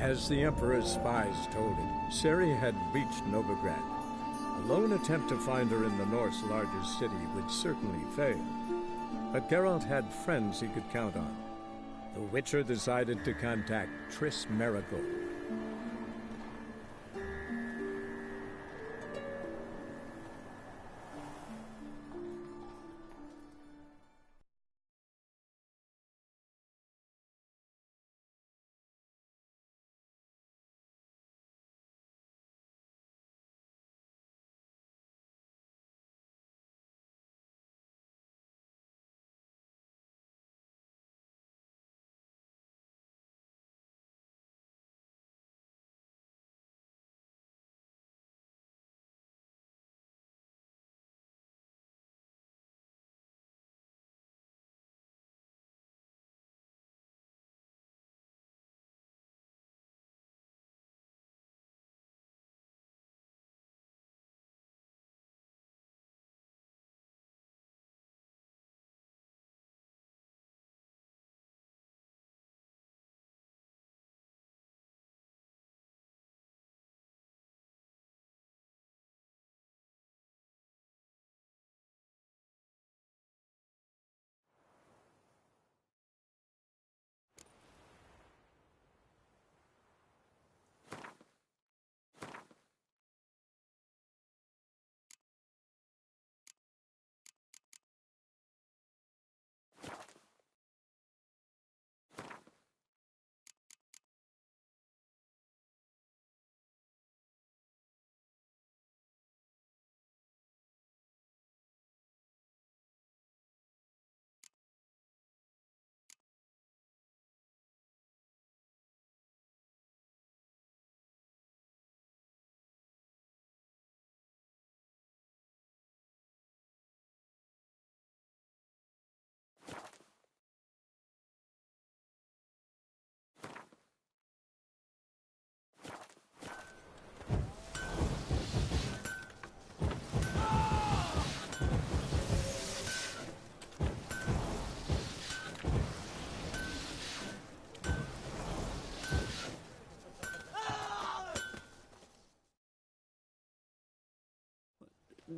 As the Emperor's spies told him, Ciri had reached Novigrad. A lone attempt to find her in the North's largest city would certainly fail. But Geralt had friends he could count on. The Witcher decided to contact Triss Merigold.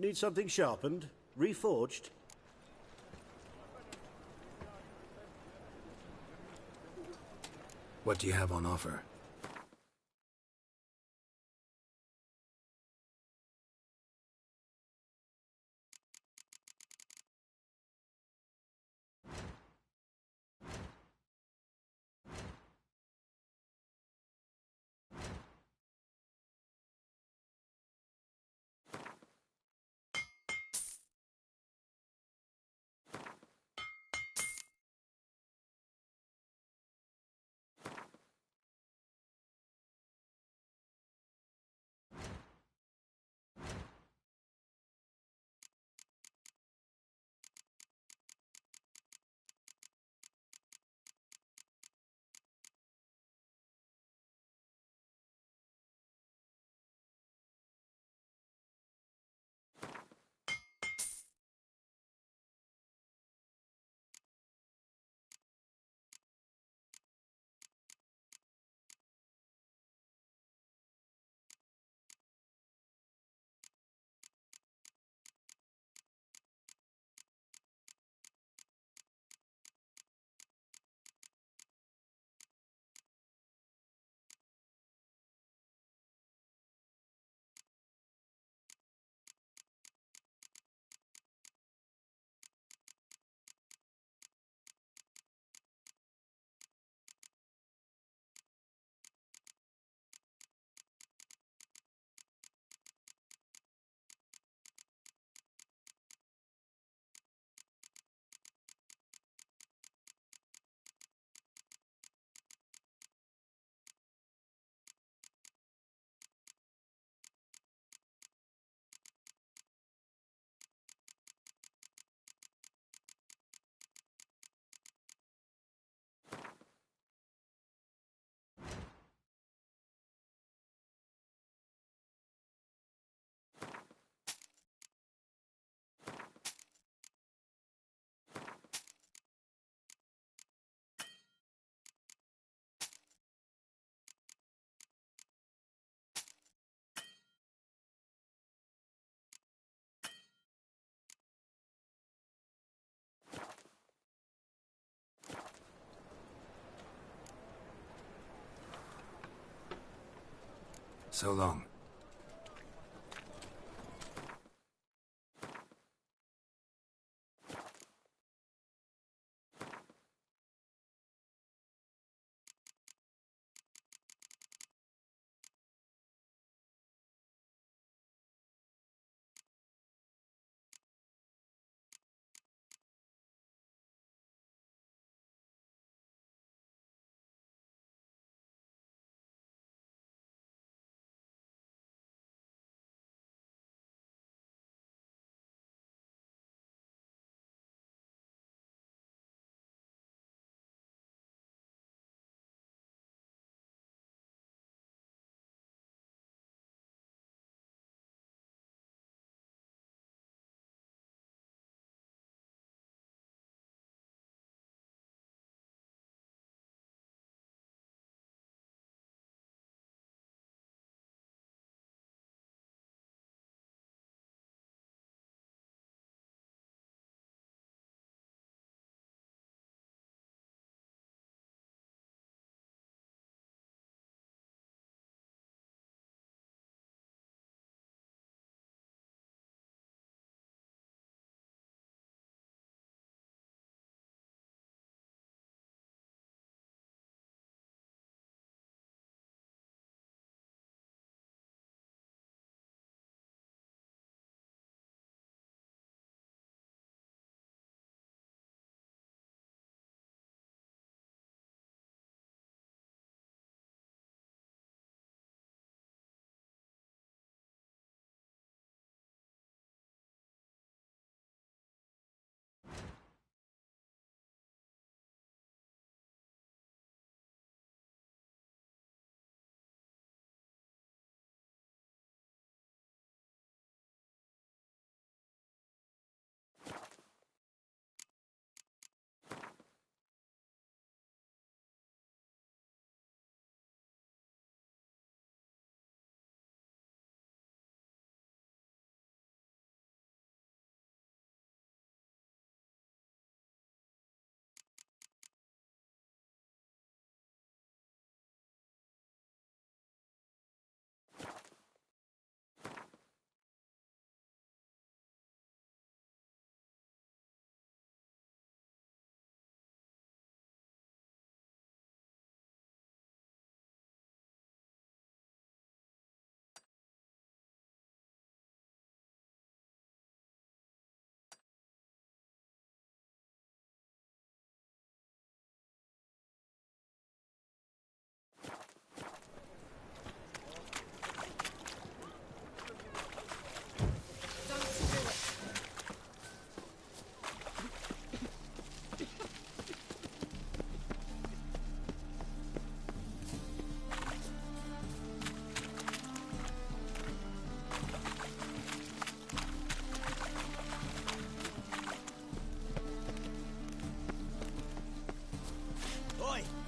Need something sharpened? Reforged? What do you have on offer? So long.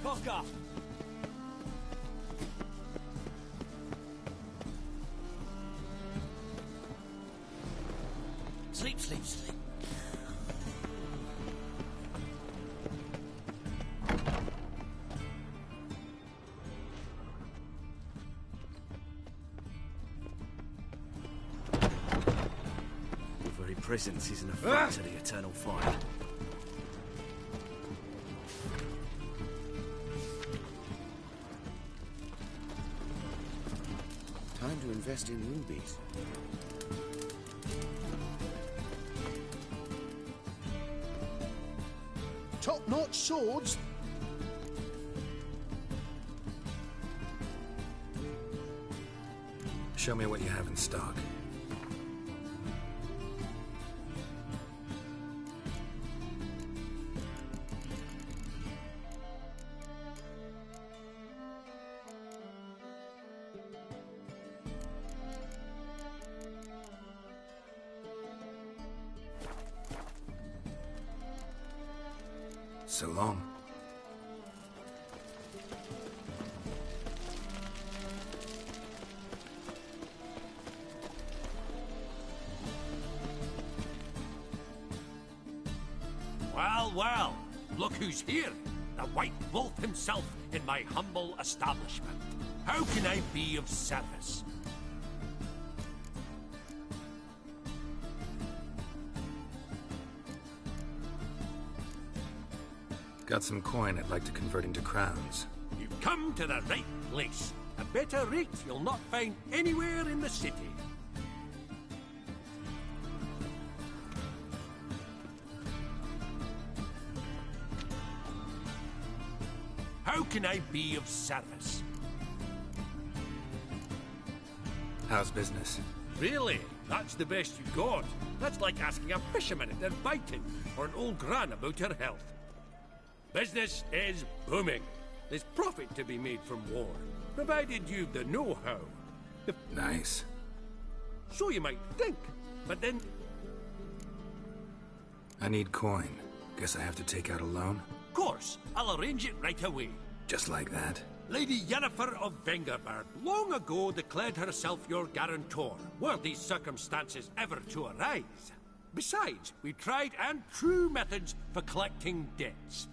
Cocker! Sleep, sleep, sleep. Your very presence is an affront to the eternal fire. Time to invest in rubies. Top-notch swords? Show me what you have in stock. So long. Well, well, look who's here. The White Wolf himself in my humble establishment. How can I be of service? Got some coin I'd like to convert into crowns. You've come to the right place. A better rate you'll not find anywhere in the city. How can I be of service? How's business? Really? That's the best you got? That's like asking a fisherman if they're biting, or an old gran about her health. Business is booming. There's profit to be made from war, provided you've the know-how. Nice. So you might think, but then... I need coin. Guess I have to take out a loan? Of course, I'll arrange it right away. Just like that? Lady Yennefer of Vengerberg long ago declared herself your guarantor, were these circumstances ever to arise. Besides, we tried and true methods for collecting debts.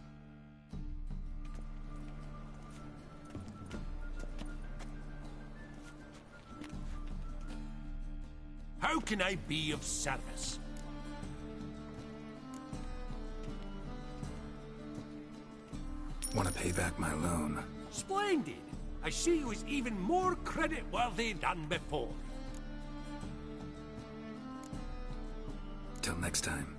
How can I be of service? Want to pay back my loan? Splendid! I see you as even more credit-worthy than before. Till next time.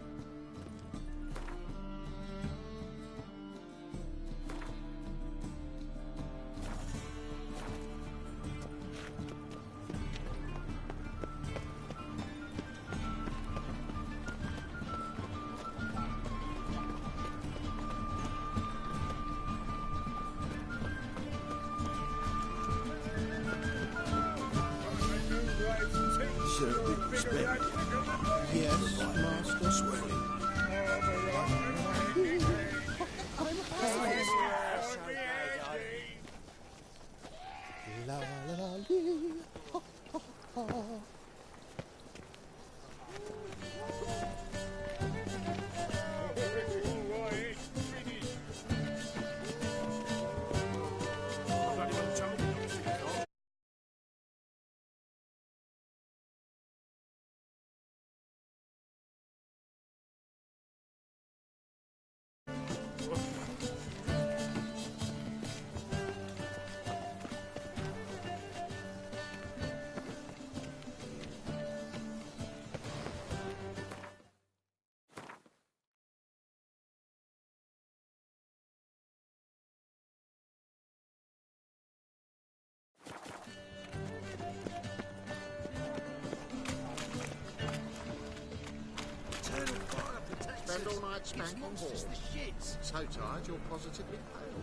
Yes, Master. Swelling. La la la lee. Ha, ha, ha. Spend all night spanking balls. So tired you're positively pale.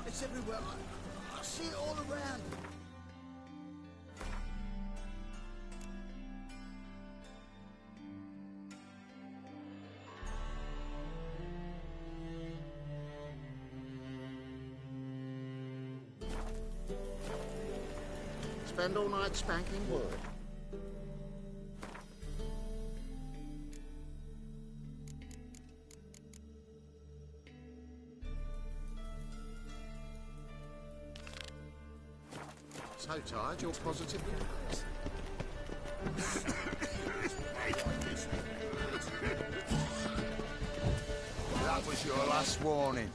It's everywhere. I see it all around. Spend all night spanking wood. So tired you're positively pale. your last warning.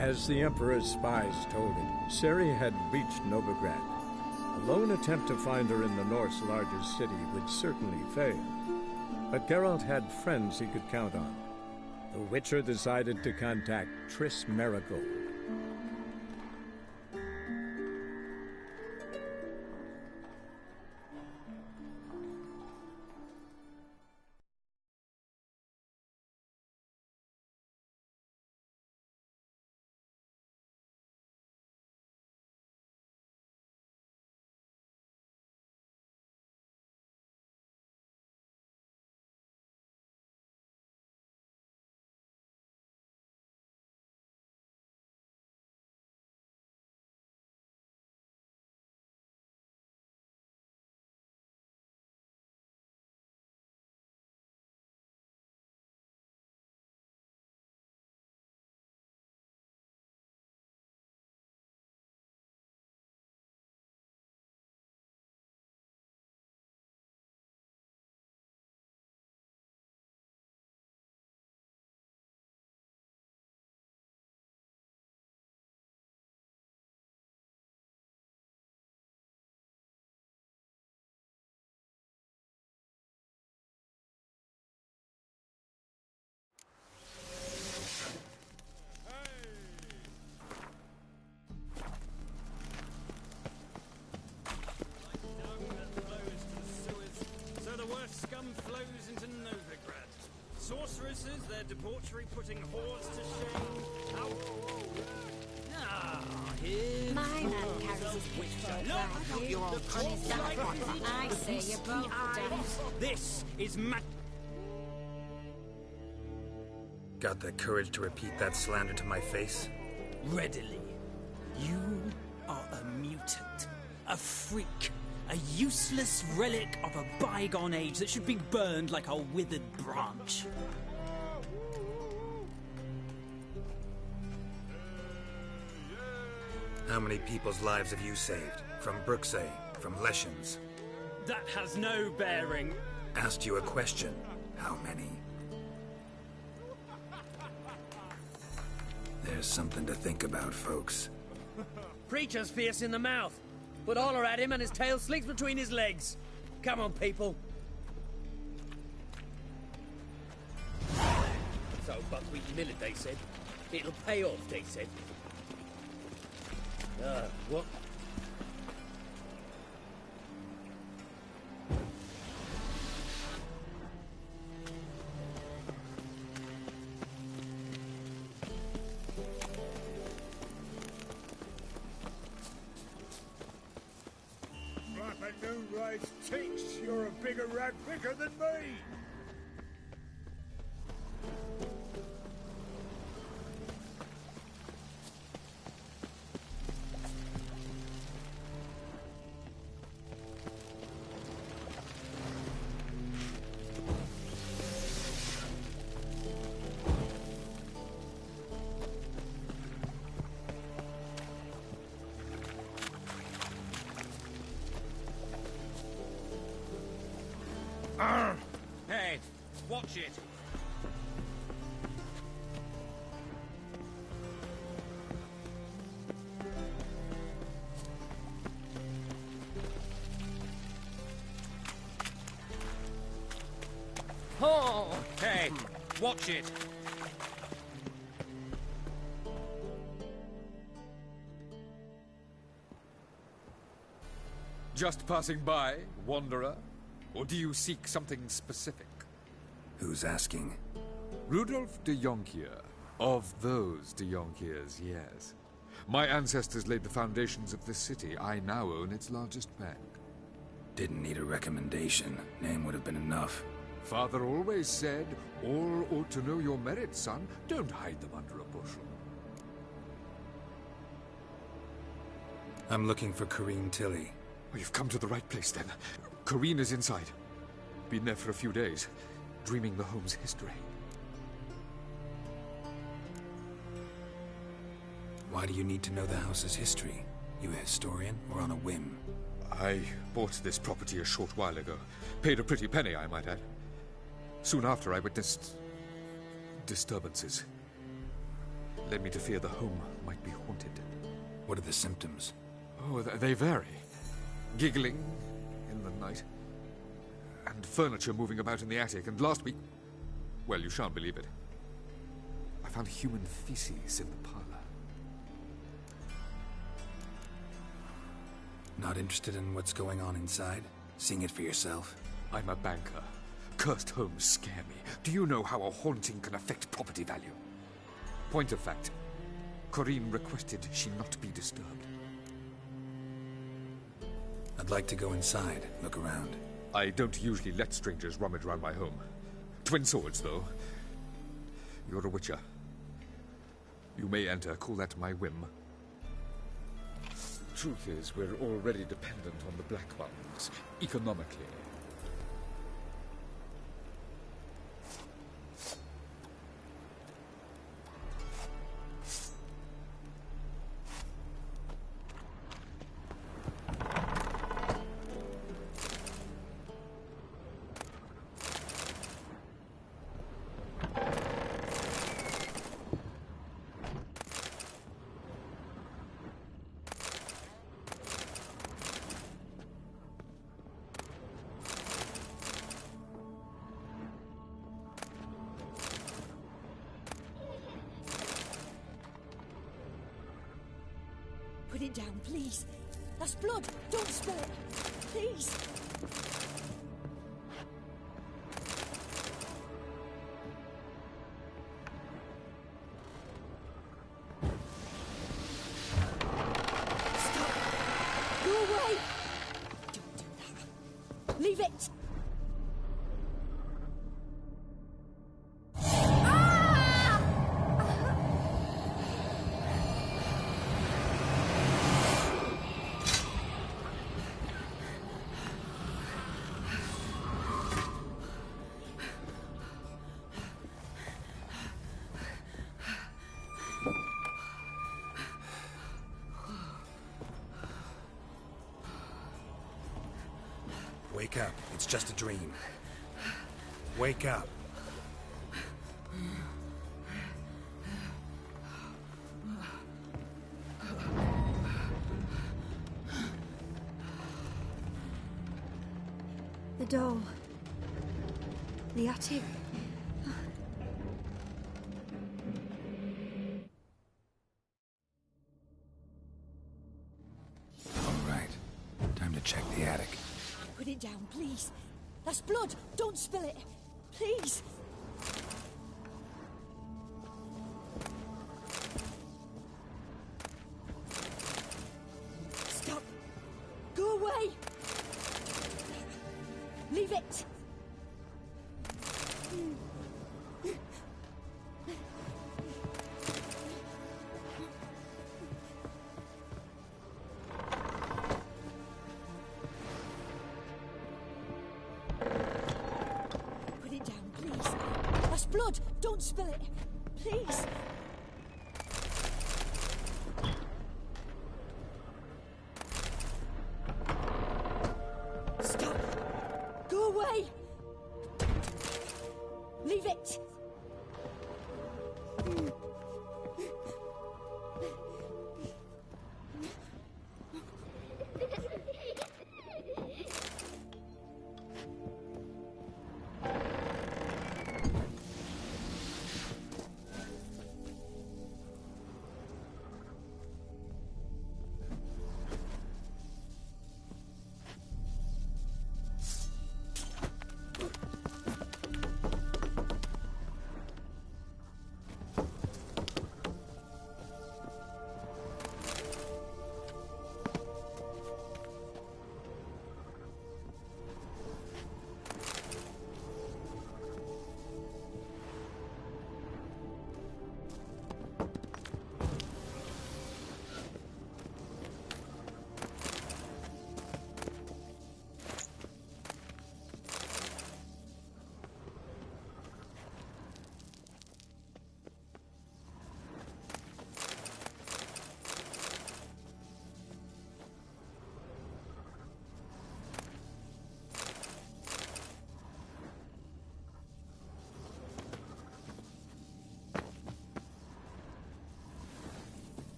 As the Emperor's spies told him, Ciri had reached Novigrad. A lone attempt to find her in the North's largest city would certainly fail. But Geralt had friends he could count on. The Witcher decided to contact Triss Merigold. Sorceresses, their debauchery putting whores to shame. Ah, here. My man carries his pitchfork right here on his back. I say you're both daft. This is Got the courage to repeat that slander to my face? readily. You are a mutant, a freak, a useless relic of a bygone age that should be burned like a withered branch. How many people's lives have you saved? From Bruxay, from Leshens? That has no bearing. Asked you a question. How many? There's something to think about, folks. Preacher's fierce in the mouth. Put holler at him and his tail slinks between his legs. Come on, people. So buckwheat millet, they said. It'll pay off, they said. What? My new rise thinks you're a bigger rat picker than me! Hey, watch it. Oh, hey, watch it. Just passing by, wanderer? Or do you seek something specific? Who's asking? Rudolf de Jonkier. Of those de Jonkiers, yes. My ancestors laid the foundations of this city. I now own its largest bank. Didn't need a recommendation. Name would have been enough. Father always said, all ought to know your merits, son. Don't hide them under a bushel. I'm looking for Corrine Tilly. Oh, you've come to the right place, then. Corrine is inside. Been there for a few days, dreaming the home's history. Why do you need to know the house's history? You a historian, or on a whim? I bought this property a short while ago. Paid a pretty penny, I might add. Soon after, I witnessed disturbances. Led me to fear the home might be haunted. What are the symptoms? Oh, they vary. Giggling in the night. And furniture moving about in the attic. And last week... well, you shan't believe it. I found human feces in the parlor. Not interested in what's going on inside? Seeing it for yourself? I'm a banker. Cursed homes scare me. Do you know how a haunting can affect property value? Point of fact, Corrine requested she not be disturbed. I'd like to go inside, look around. I don't usually let strangers rummage around my home. Twin swords, though. You're a witcher. You may enter, call that my whim. Truth is, we're already dependent on the Black Ones, economically. Put it down, please. That's blood. Don't spill it. Please. Stop. Go away. Don't do that. Leave it. Wake up. It's just a dream. Wake up. The doll. The attic. All right. Time to check the attic. Put it down, please. That's blood. Don't spill it. Please. Stop. Go away. Leave it! Put it down, please. That's blood! Don't spill it! Please! Stop! Go away! Leave it!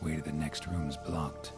Way to the next room's blocked.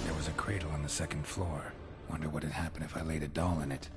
There was a cradle on the second floor. Wonder what had happened if I laid a doll in it.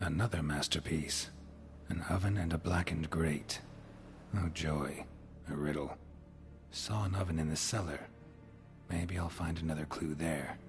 Another masterpiece. An oven and a blackened grate. Oh joy. A riddle. Saw an oven in the cellar. Maybe I'll find another clue there.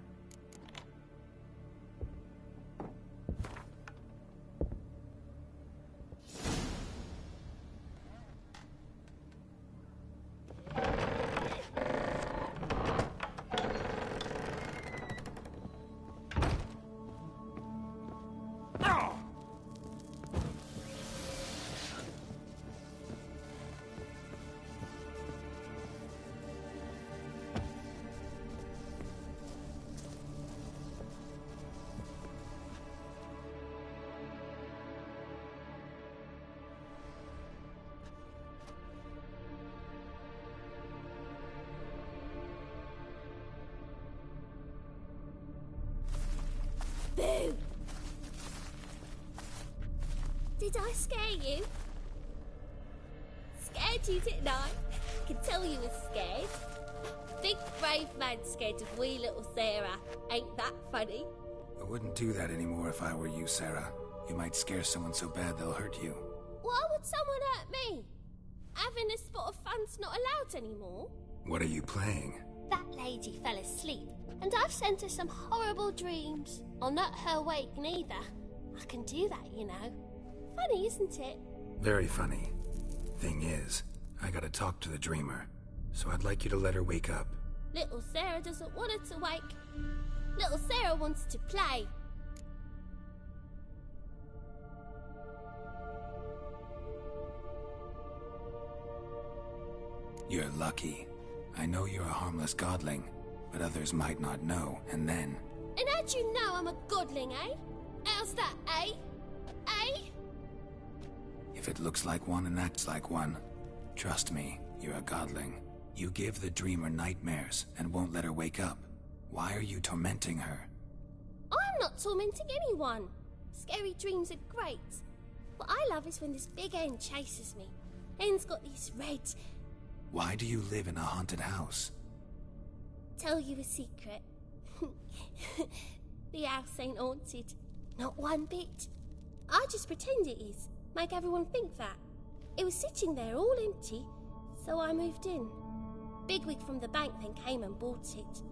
Boo! Did I scare you? Scared you, didn't I? I can tell you were scared. Big brave man scared of wee little Sarah. Ain't that funny? I wouldn't do that anymore if I were you, Sarah. You might scare someone so bad they'll hurt you. Why would someone hurt me? Having a spot of fun's not allowed anymore. What are you playing? That lady fell asleep, and I've sent her some horrible dreams. I'll not her wake neither. I can do that, you know. Funny, isn't it? Very funny. Thing is, I gotta talk to the dreamer, so I'd like you to let her wake up. Little Sarah doesn't want her to wake. Little Sarah wants to play. You're lucky. I know you're a harmless godling, but others might not know, and then... And how'd you know I'm a godling, eh? How's that, eh? Eh? If it looks like one and acts like one, trust me, you're a godling. You give the dreamer nightmares and won't let her wake up. Why are you tormenting her? I'm not tormenting anyone. Scary dreams are great. What I love is when this big hen chases me. Hen's got these red... Why do you live in a haunted house? Tell you a secret. The house ain't haunted. Not one bit. I just pretend it is. Make everyone think that. It was sitting there all empty, so I moved in. Bigwig from the bank then came and bought it.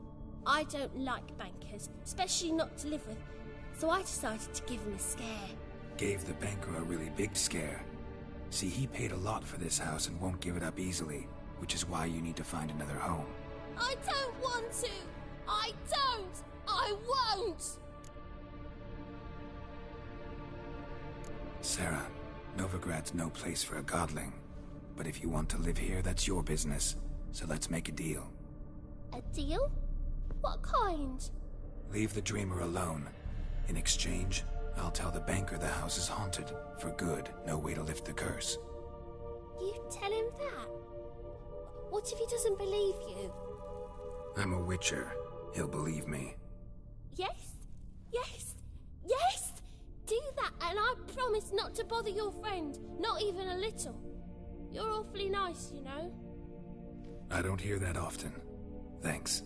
I don't like bankers, especially not to live with, so I decided to give him a scare. Gave the banker a really big scare. See, he paid a lot for this house and won't give it up easily, which is why you need to find another home. I don't want to! I don't! I won't! Sarah, Novigrad's no place for a godling. But if you want to live here, that's your business. So let's make a deal. A deal? What kind? Leave the dreamer alone. In exchange, I'll tell the banker the house is haunted. For good, no way to lift the curse. You tell him that? What if he doesn't believe you? I'm a witcher. He'll believe me. Yes? Yes? Yes! Do that, and I promise not to bother your friend. Not even a little. You're awfully nice, you know. I don't hear that often. Thanks.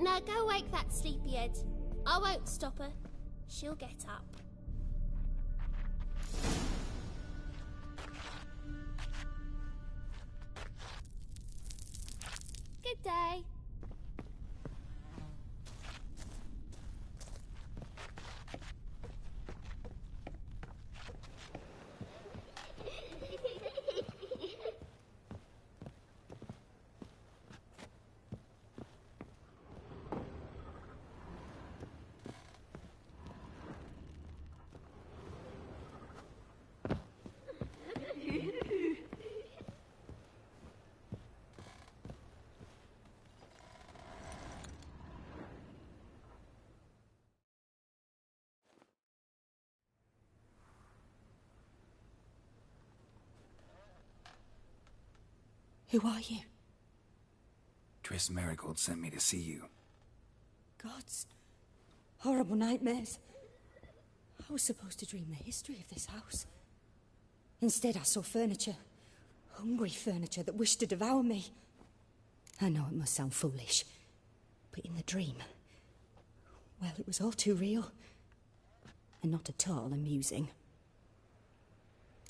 Now go wake that sleepyhead. I won't stop her. She'll get up. Good day. Who are you? Triss Marigold sent me to see you. Gods. Horrible nightmares. I was supposed to dream the history of this house. Instead, I saw furniture. Hungry furniture that wished to devour me. I know it must sound foolish, but in the dream, well, it was all too real. and not at all amusing.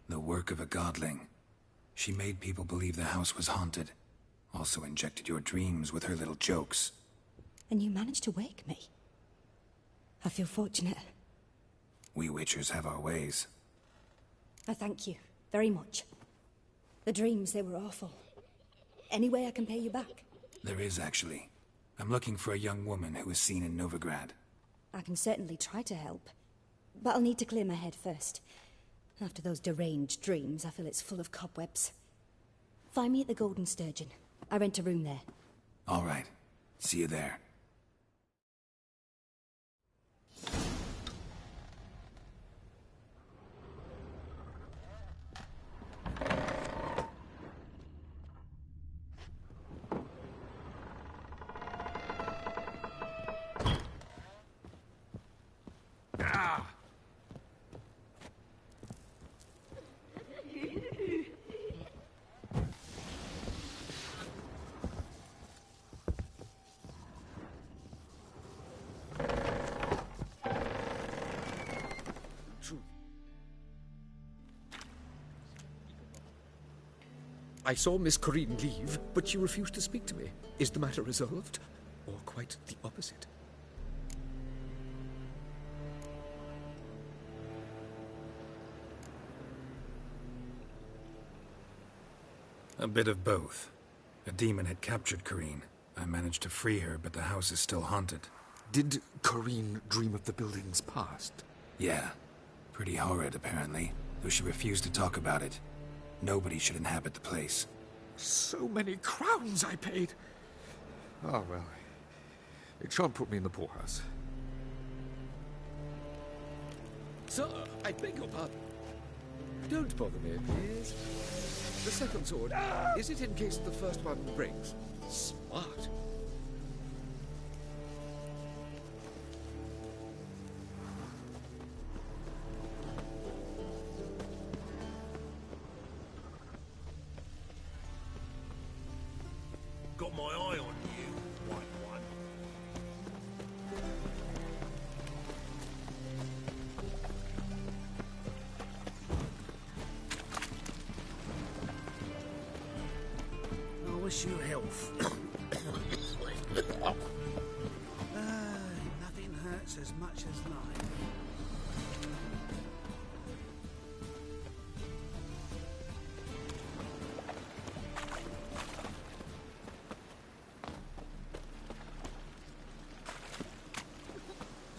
The work of a godling. She made people believe the house was haunted. Also injected your dreams with her little jokes. And you managed to wake me. I feel fortunate. We Witchers have our ways. I thank you very much. The dreams, they were awful. Any way I can pay you back? There is, actually. I'm looking for a young woman who was seen in Novigrad. I can certainly try to help. But I'll need to clear my head first. After those deranged dreams, I feel it's full of cobwebs. Find me at the Golden Sturgeon. I rent a room there. All right. See you there. I saw Miss Corinne leave, but she refused to speak to me. Is the matter resolved? Or quite the opposite? A bit of both. A demon had captured Corinne. I managed to free her, but the house is still haunted. Did Corinne dream of the building's past? Yeah. Pretty horrid, apparently, though she refused to talk about it. Nobody should inhabit the place. So many crowns I paid! Oh, well. It shan't put me in the poorhouse. Sir, I beg your pardon. Don't bother me, please. The second sword, is it in case the first one breaks? Smart. Got my eye on you, white one. I wish you health. Nothing hurts as much as life.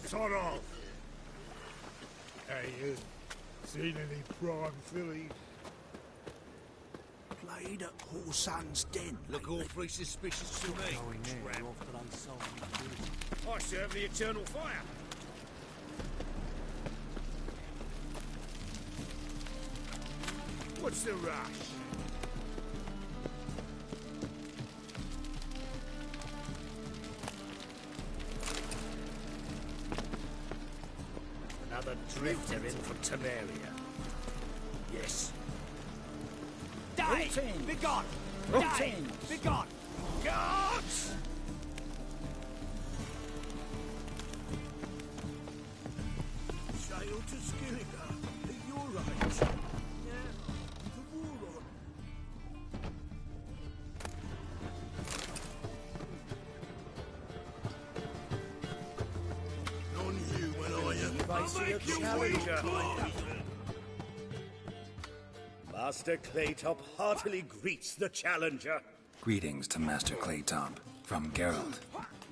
Sod off! Hey, you seen any prime fillies? Played at Whoreson's den. Look awfully suspicious to me. Tramp. I serve the eternal fire. What's the rush? Another drifter in from Temeria. Yes. Die! Begone! Die! Begone! Guards! Sail to Skillinger. You're right. Now, the war on. On you when I am. Facing a challenger. Master Claytop heartily greets the challenger. Greetings to Master Claytop, from Geralt.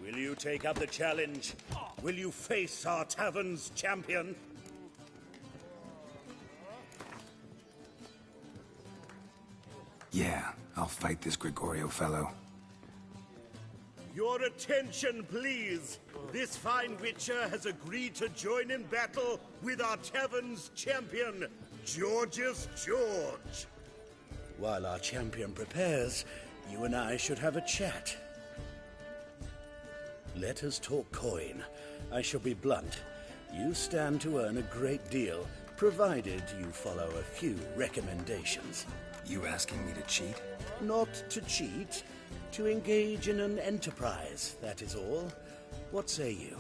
Will you take up the challenge? Will you face our tavern's champion? Yeah, I'll fight this Gregorio fellow. Your attention, please. This fine witcher has agreed to join in battle with our tavern's champion, George's George. While our champion prepares, you and I should have a chat. Let us talk coin. I shall be blunt. You stand to earn a great deal, provided you follow a few recommendations. You asking me to cheat? Not to cheat, to engage in an enterprise, that is all. What say you?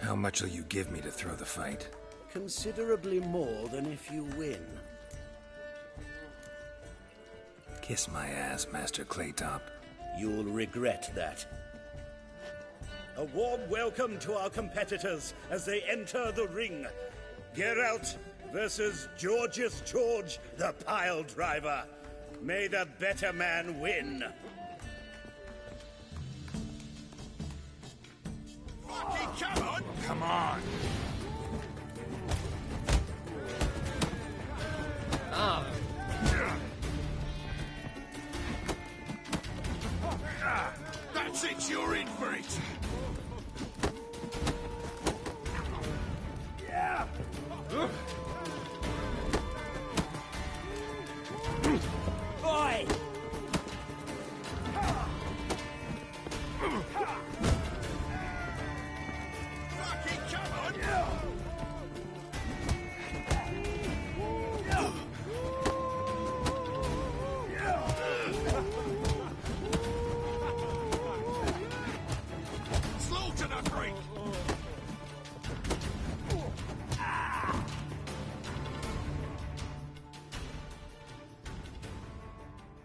How much will you give me to throw the fight? Considerably more than if you win. Kiss my ass, Master Claytop. You'll regret that. A warm welcome to our competitors as they enter the ring. Geralt versus Georgius George, the pile driver. May the better man win. Fucking come on! Come on! Ah. That's it, you're in for it! Yeah! Boy! Fucking come on! Slaughter the freak!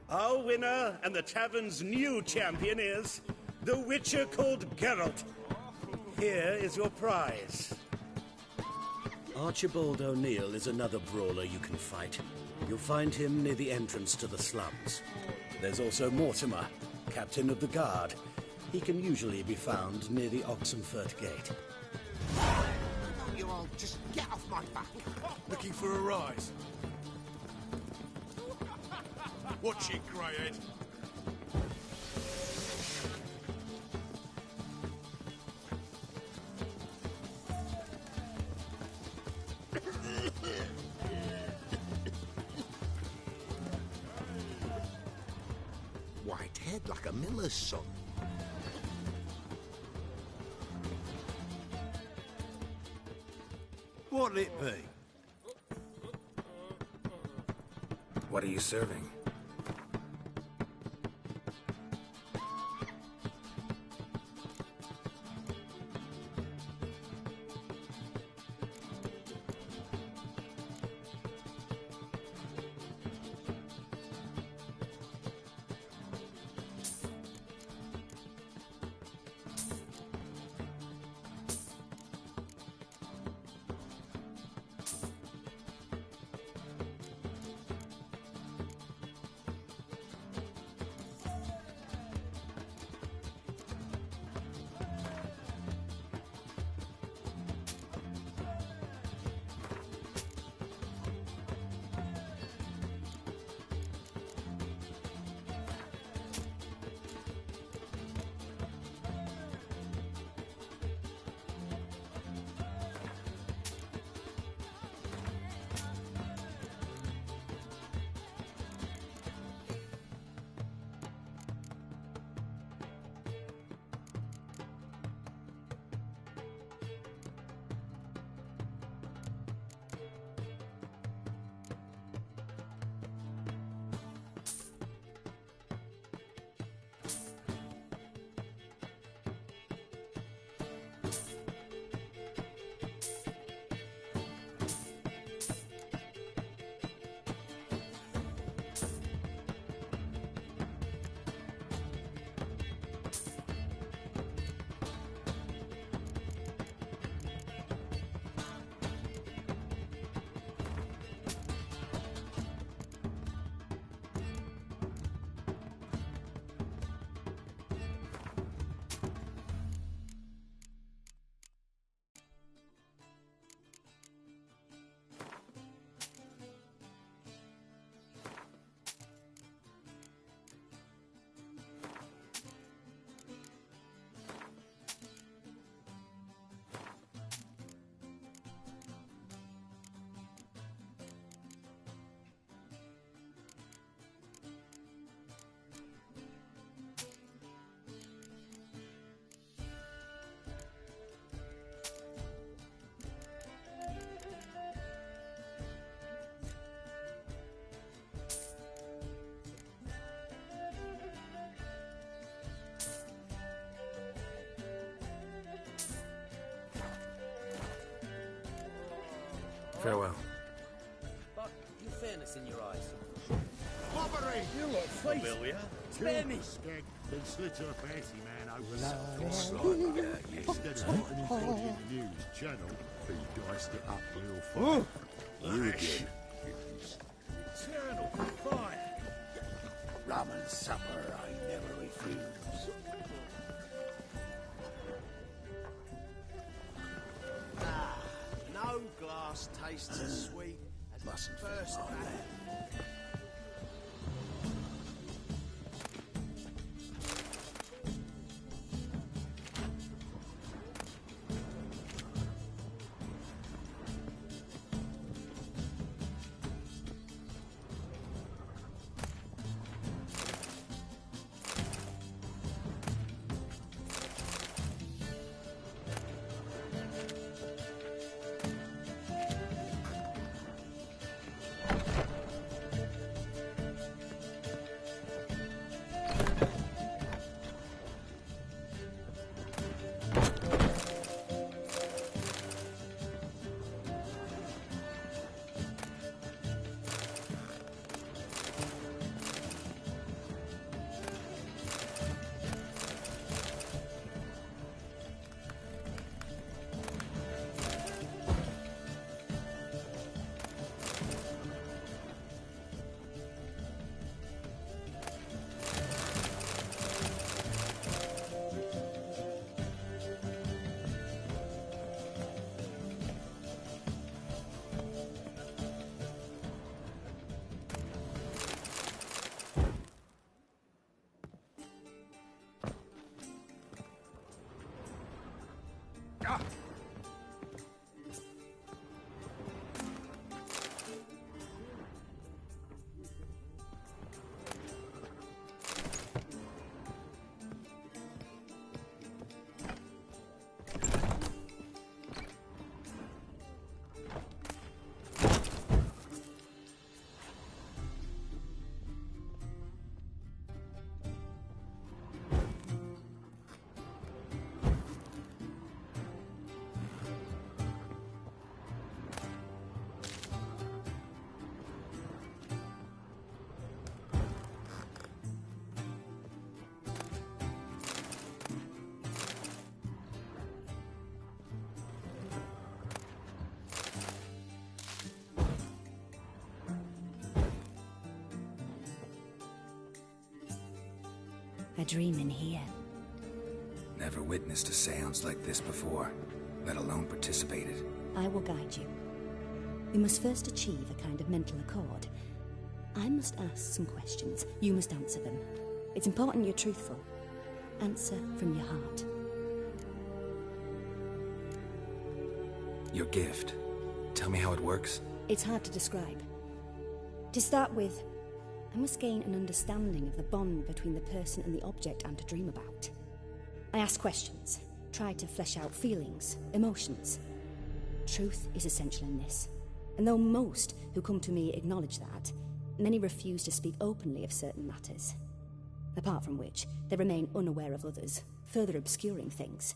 Our winner and the tavern's new champion is the Witcher called Geralt. Here is your prize. Archibald O'Neill is another brawler you can fight. You'll find him near the entrance to the slums. There's also Mortimer, captain of the guard. He can usually be found near the Oxenfurt Gate. You all just get off my back. Looking for a rise? Watch it, Greyhead. White head like a miller's son. What'll it be? What are you serving? Farewell. But you fairness in your eyes. Robbery! You look familiar. Spare me! Skeg, then slit her fancy man over something Instead of putting his body in the news channel, he diced it up real fine. You did. Eternal fire! Rum and supper I never refuse. No glass tastes as sweet as Mustn't the first fit on battle. A dream in here. Never witnessed a seance like this before, let alone participated. I will guide you. We must first achieve a kind of mental accord. I must ask some questions. You must answer them. It's important you're truthful. Answer from your heart. Your gift. Tell me how it works. It's hard to describe. To start with, I must gain an understanding of the bond between the person and the object I'm to dream about. I ask questions, try to flesh out feelings, emotions. Truth is essential in this, and though most who come to me acknowledge that, many refuse to speak openly of certain matters. Apart from which, they remain unaware of others, further obscuring things.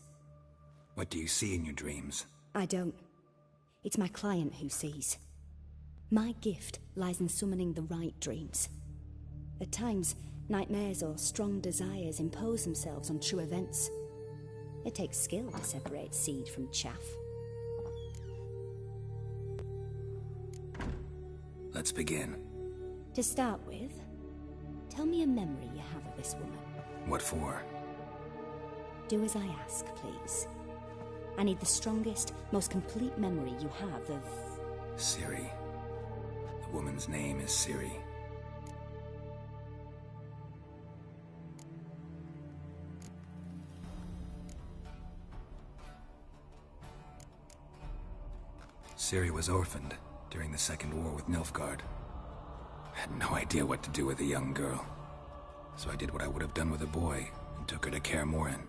What do you see in your dreams? I don't. It's my client who sees. My gift lies in summoning the right dreams. At times, nightmares or strong desires impose themselves on true events. It takes skill to separate seed from chaff. Let's begin. To start with, tell me a memory you have of this woman. What for? Do as I ask, please. I need the strongest, most complete memory you have of... Ciri. The woman's name is Ciri. Ciri was orphaned during the Second War with Nilfgaard. Had no idea what to do with a young girl. So I did what I would have done with a boy and took her to Kaer Morhen.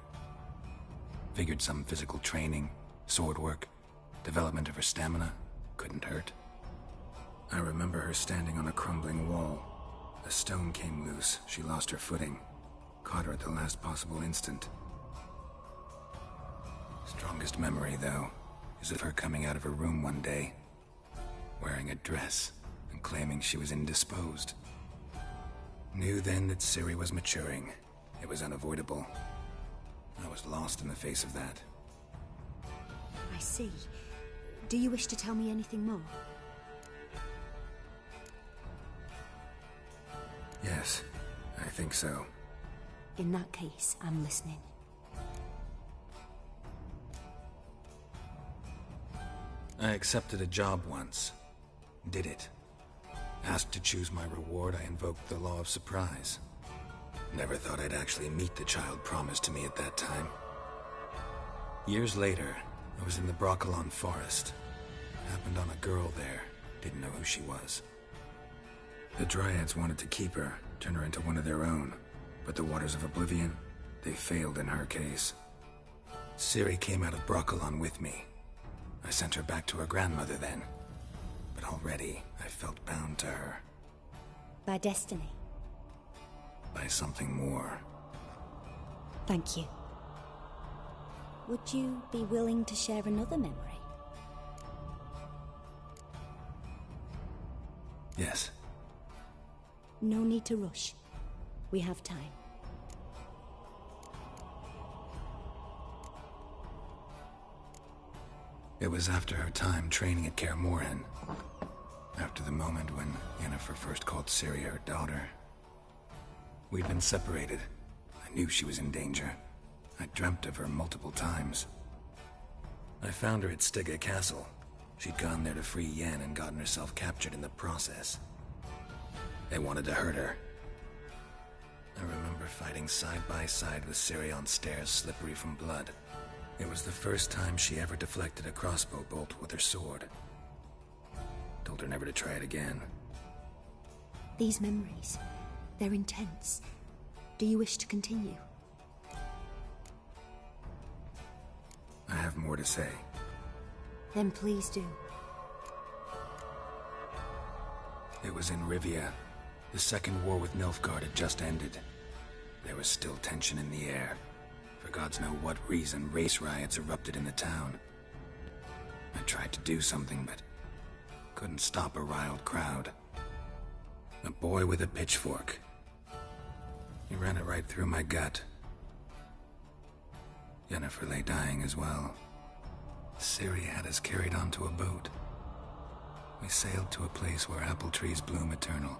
Figured some physical training, sword work, development of her stamina couldn't hurt. I remember her standing on a crumbling wall. A stone came loose, she lost her footing. Caught her at the last possible instant. Strongest memory, though, is of her coming out of her room one day, wearing a dress and claiming she was indisposed. Knew then that Ciri was maturing. It was unavoidable. I was lost in the face of that. I see. Do you wish to tell me anything more? Yes, I think so. In that case, I'm listening. I accepted a job once. Did it. Asked to choose my reward, I invoked the law of surprise. Never thought I'd actually meet the child promised to me at that time. Years later, I was in the Broccolon forest. Happened on a girl there. Didn't know who she was. The Dryads wanted to keep her, turn her into one of their own. But the Waters of Oblivion, they failed in her case. Ciri came out of Broccolon with me. I sent her back to her grandmother then. But already, I felt bound to her. By destiny? By something more. Thank you. Would you be willing to share another memory? Yes. No need to rush. We have time. It was after her time training at Kaer Morhen. After the moment when Yennefer first called Ciri her daughter. We'd been separated. I knew she was in danger. I dreamt of her multiple times. I found her at Stygga Castle. She'd gone there to free Yen and gotten herself captured in the process. They wanted to hurt her. I remember fighting side by side with Ciri on stairs slippery from blood. It was the first time she ever deflected a crossbow bolt with her sword. Told her never to try it again. These memories, they're intense. Do you wish to continue? I have more to say. Then please do. It was in Rivia. The second war with Nilfgaard had just ended. There was still tension in the air. For gods know what reason, race riots erupted in the town. I tried to do something, but couldn't stop a riled crowd. A boy with a pitchfork. He ran it right through my gut. Yennefer lay dying as well. Ciri had us carried onto a boat. We sailed to a place where apple trees bloom eternal.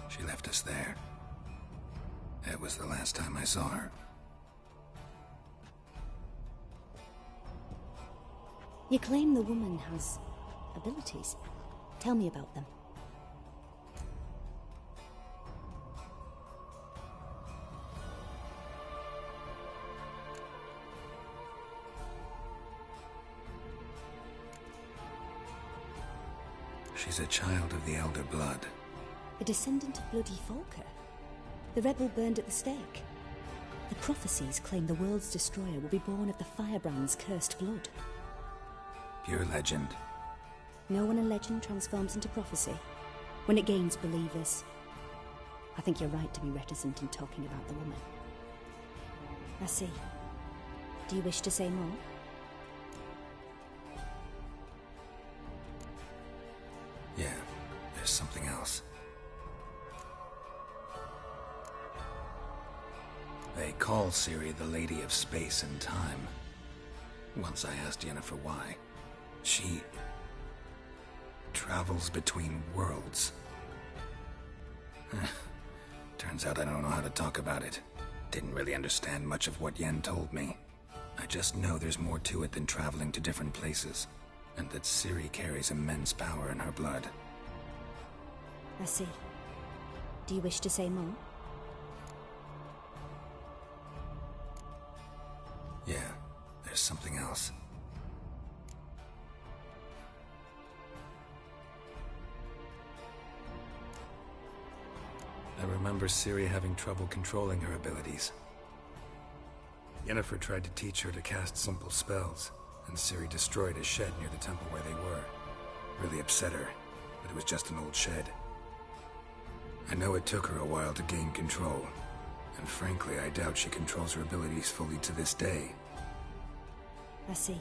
She left us there. It was the last time I saw her. You claim the woman has abilities. Tell me about them. She's a child of the Elder Blood. A descendant of bloody Volker. The rebel burned at the stake. The prophecies claim the world's destroyer will be born of the Firebrand's cursed blood. Pure legend. Know when a legend transforms into prophecy? When it gains believers. I think you're right to be reticent in talking about the woman. I see. Do you wish to say more? Yeah, there's something else. They call Ciri the Lady of Space and Time. Once I asked Yennefer why. She travels between worlds. Turns out I don't know how to talk about it. Didn't really understand much of what Yen told me. I just know there's more to it than traveling to different places, and that Ciri carries immense power in her blood. I see. Do you wish to say more? Yeah, there's something else. I remember Ciri having trouble controlling her abilities. Yennefer tried to teach her to cast simple spells, and Ciri destroyed a shed near the temple where they were. Really upset her, but it was just an old shed. I know it took her a while to gain control, and frankly, I doubt she controls her abilities fully to this day. I see.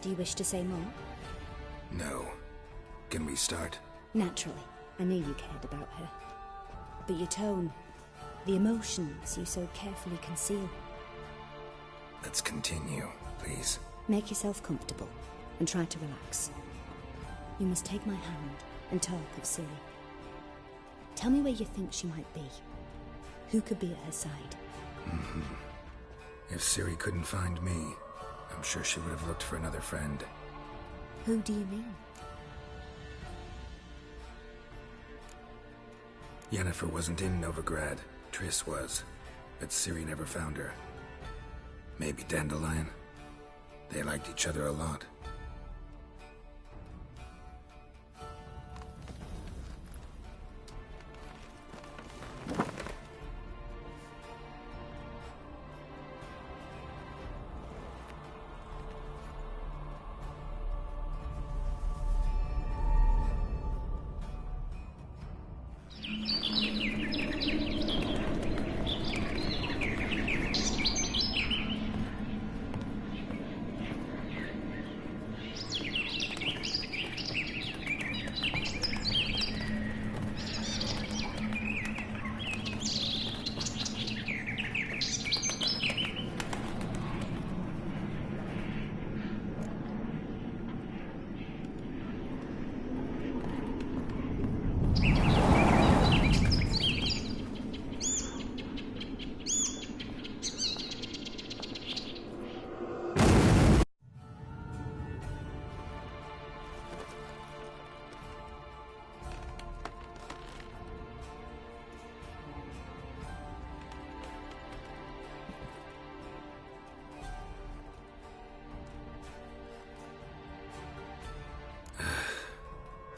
Do you wish to say more? No. Can we start? Naturally. I knew you cared about her. But your tone, the emotions you so carefully conceal. Let's continue, please. Make yourself comfortable and try to relax. You must take my hand and talk of Ciri. Tell me where you think she might be. Who could be at her side? If Ciri couldn't find me, I'm sure she would have looked for another friend. Who do you mean? Yennefer wasn't in Novigrad. Triss was. But Ciri never found her. Maybe Dandelion? They liked each other a lot.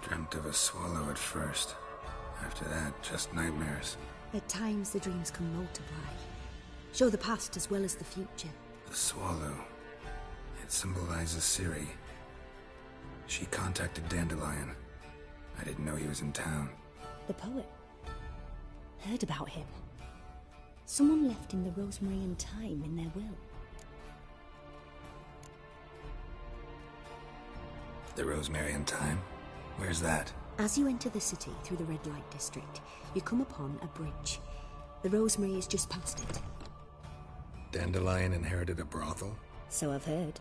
Dreamt of a swallow at first. After that, just nightmares. At times the dreams can multiply. Show the past as well as the future. The swallow. It symbolizes Ciri. She contacted Dandelion. I didn't know he was in town. The poet. Heard about him. Someone left him the rosemary and thyme in their will. The rosemary and thyme? Where's that? As you enter the city through the red light district, you come upon a bridge. The rosemary is just past it. Dandelion inherited a brothel? So I've heard.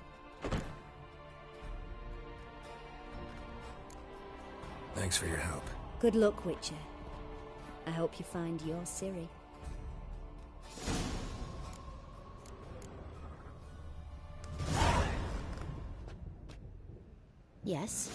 Thanks for your help. Good luck, Witcher. I hope you find your Ciri. Yes?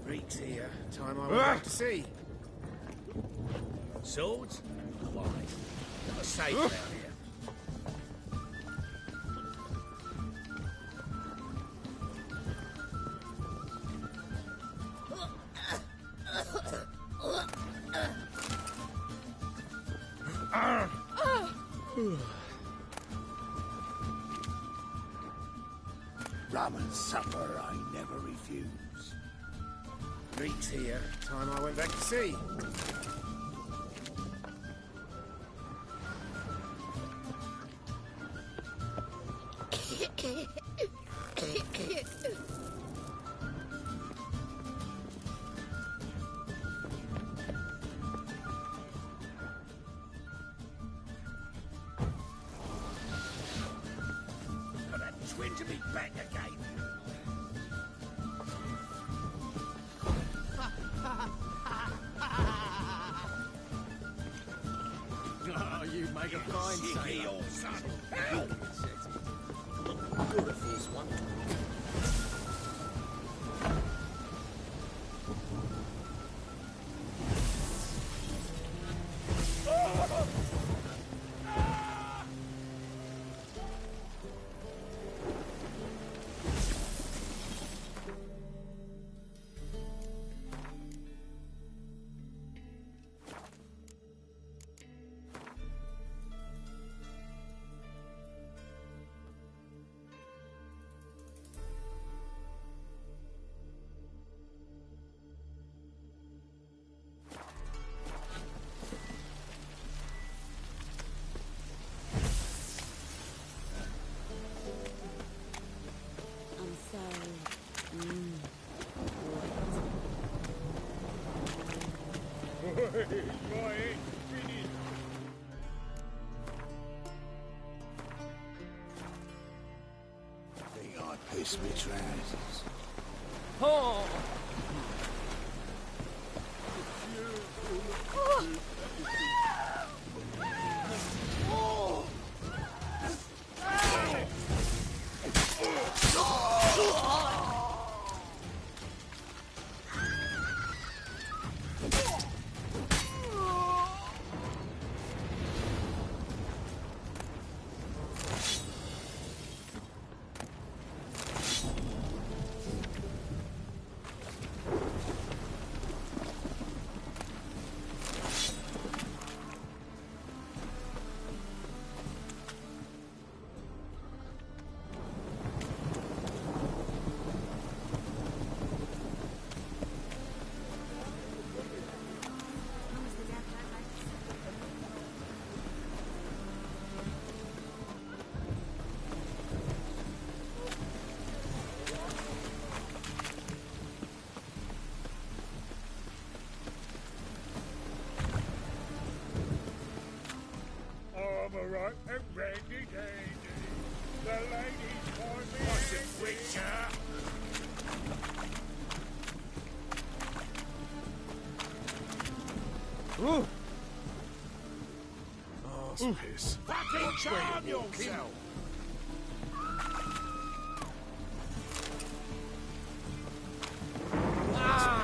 Freaks here. Time I went back to sea. Swords? Why? Not safe around here. Rum and supper I never refuse. Freaks here. Time I went back to sea. Got that twin to be back again. Oh, you make a fine Sicky, sailor. old son. Help! You're a fierce one. Piss me trousers. Oh! Right and ready, lady. The ladies for me. What's it, Witcher? Ooh. Oh, piss. Fucking charm yourself! Ah!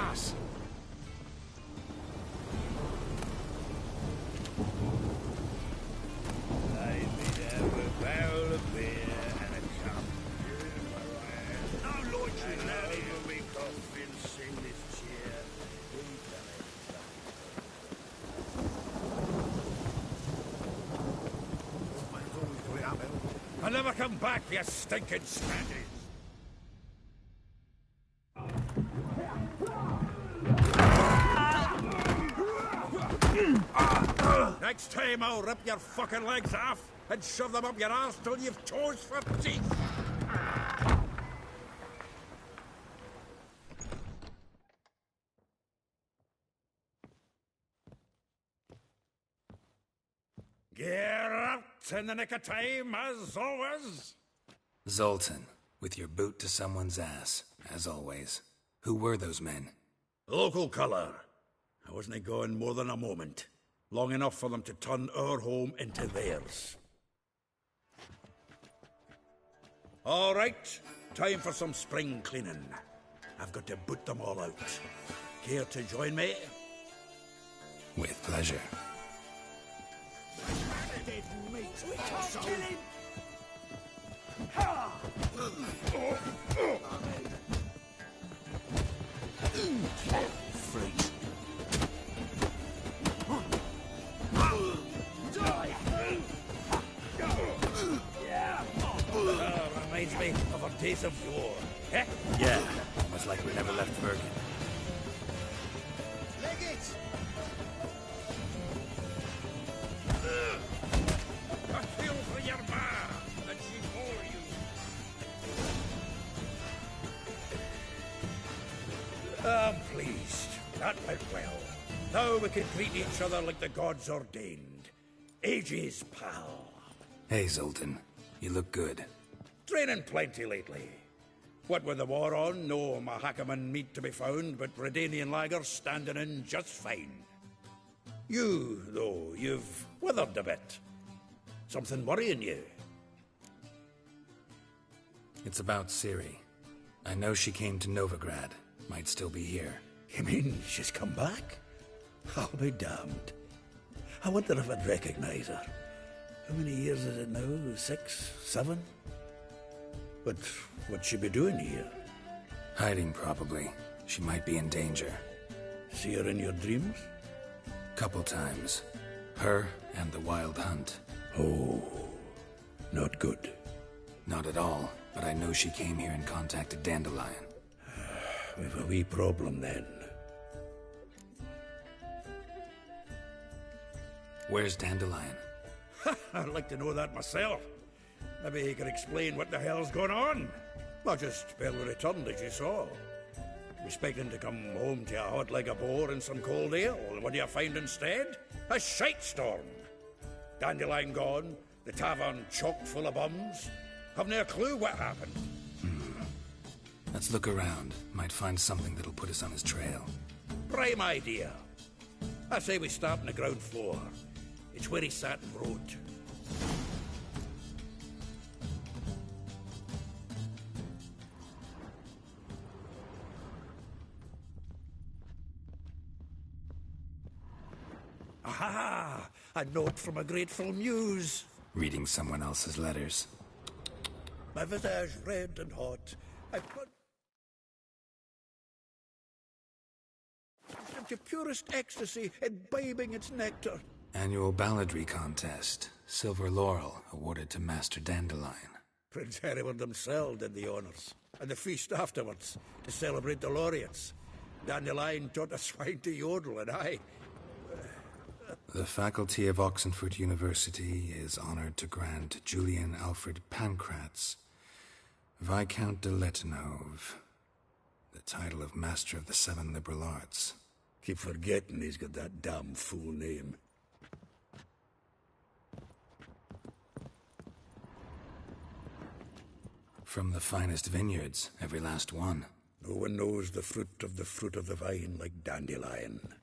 I'll never come back, you stinking stranded. Next time I'll rip your fucking legs off and shove them up your arse till you've toes for teeth. Get out in the nick of time, as always. Zoltan, with your boot to someone's ass, as always. Who were those men? Local colour. I wasn't gone more than a moment. Long enough for them to turn our home into theirs. All right, time for some spring cleaning. I've got to boot them all out. Care to join me? With pleasure. We can't kill him! Freeze. Reminds me of our days of yore. Eh? Yeah, almost like we never left Bergen. Leg it! A feel for your ma, and she bore you. I'm pleased. That went well. Now we can greet each other like the gods ordained. Ages, pal. Hey, Zoltan. You look good. Training plenty lately. What with the war on, no Mahakaman meat to be found, but Redanian lagers standing in just fine. You, though, you've withered a bit. Something worrying you? It's about Ciri. I know she came to Novigrad. Might still be here. You mean she's come back? I'll be damned. I wonder if I'd recognize her. How many years is it now? 6, 7? But what'd she be doing here? Hiding, probably. She might be in danger. See her in your dreams? Couple times. Her and the Wild Hunt. Oh, not good. Not at all, but I know she came here and contacted Dandelion. We've a wee problem then. Where's Dandelion? I'd like to know that myself. Maybe he could explain what the hell's going on. Not just barely returned, as you saw. Expecting to come home to a hot leg of boar and some cold ale, and what do you find instead? A shite storm. Dandelion gone, the tavern chock full of bums. Haven't a clue what happened. Let's look around. Might find something that'll put us on his trail. Prime idea. I say we start on the ground floor. It's where he sat and wrote. Aha! A note from a grateful muse. Reading someone else's letters. My visage red and hot. I put into purest ecstasy, imbibing its nectar. Annual balladry contest. Silver laurel awarded to Master Dandelion. Prince Hereward himself did the honours. And the feast afterwards, to celebrate the laureates. Dandelion taught the swine to yodel, and I... The faculty of Oxenford University is honoured to grant Julian Alfred Pancratz, Viscount de Letenhove, the title of Master of the Seven Liberal Arts. Keep forgetting he's got that damn fool name. From the finest vineyards, every last one. No one knows the fruit of the vine like Dandelion.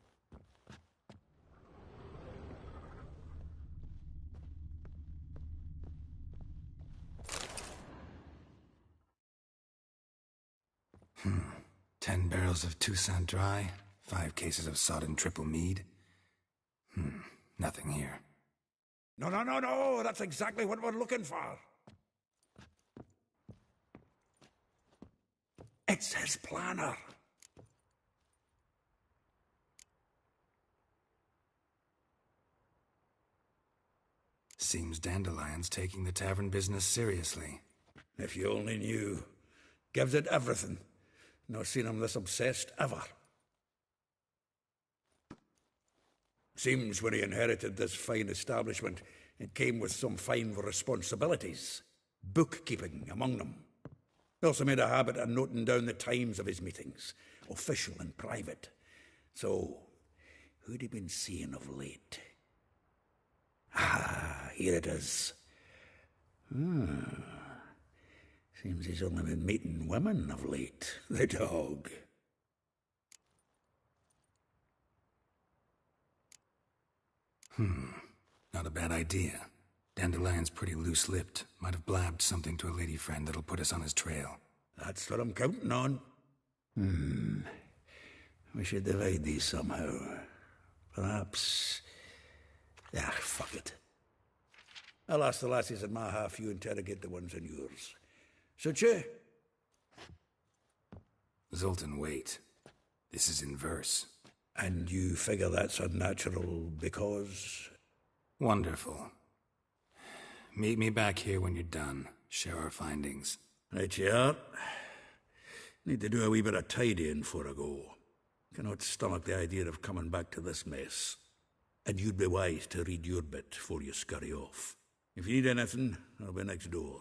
Hmm. 10 barrels of Toussaint Dry, 5 cases of sodden triple mead. Nothing here. No, that's exactly what we're looking for. It's his planner. Seems Dandelion's taking the tavern business seriously. If you only knew. Gives it everything. Not seen him this obsessed ever. Seems when he inherited this fine establishment, it came with some fine responsibilities. Bookkeeping among them. He also made a habit of noting down the times of his meetings, official and private. So, who'd he been seeing of late? Ah, here it is. Seems he's only been meeting women of late. The dog. Not a bad idea. Dandelion's pretty loose-lipped. Might have blabbed something to a lady friend that'll put us on his trail. That's what I'm counting on. We should divide these somehow. Perhaps... fuck it. I'll ask the lassies in my half, you interrogate the ones in yours. Suit you? Zoltan, wait. This is in verse. And you figure that's unnatural because... Wonderful. Meet me back here when you're done. Share our findings. Right you are. Need to do a wee bit of tidying before I go. Cannot stomach the idea of coming back to this mess. And you'd be wise to read your bit before you scurry off. If you need anything, I'll be next door.